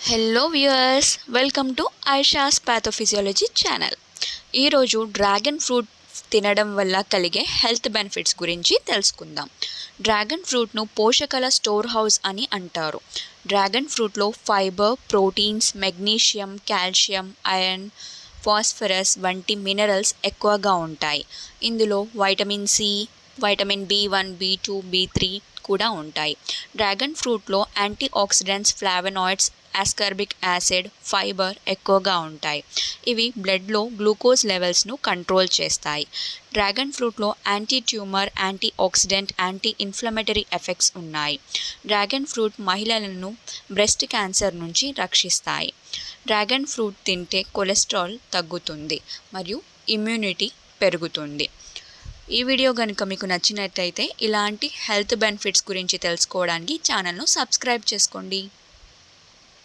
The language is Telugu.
Hello viewers, welcome to Aisha's pathophysiology channel. ఈరోజు డ్రాగన్ ఫ్రూట్ తినడం వల్ల కలిగే హెల్త్ బెనిఫిట్స్ గురించి తెలుసుకుందాం. డ్రాగన్ ఫ్రూట్ను పోషకాల స్టోర్ హౌస్ అని అంటారు. డ్రాగన్ ఫ్రూట్లో fibre, proteins, magnesium, calcium, iron, phosphorus వంటి మినరల్స్ ఎక్కువగా ఉంటాయి. ఇందులో వైటమిన్ సి, వైటమిన్ బి1, బి2, బి3 కూడా ఉంటాయి. డ్రాగన్ ఫ్రూట్లో antioxidants, flavonoids, ascorbic acid, fibre ఎక్కువగా ఉంటాయి. ఇవి బ్లడ్లో గ్లూకోజ్ లెవెల్స్ను కంట్రోల్ చేస్తాయి. డ్రాగన్ ఫ్రూట్లో anti tumour, antioxidant, anti inflammatory effects ఉన్నాయి. డ్రాగన్ ఫ్రూట్ మహిళలను బ్రెస్ట్ క్యాన్సర్ నుంచి రక్షిస్తాయి. డ్రాగన్ ఫ్రూట్ తింటే కొలెస్ట్రాల్ తగ్గుతుంది మరియు ఇమ్యూనిటీ పెరుగుతుంది. ఈ వీడియో కనుక మీకు నచ్చినట్టయితే ఇలాంటి హెల్త్ బెనిఫిట్స్ గురించి తెలుసుకోవడానికి ఛానల్ను సబ్స్క్రైబ్ చేసుకోండి.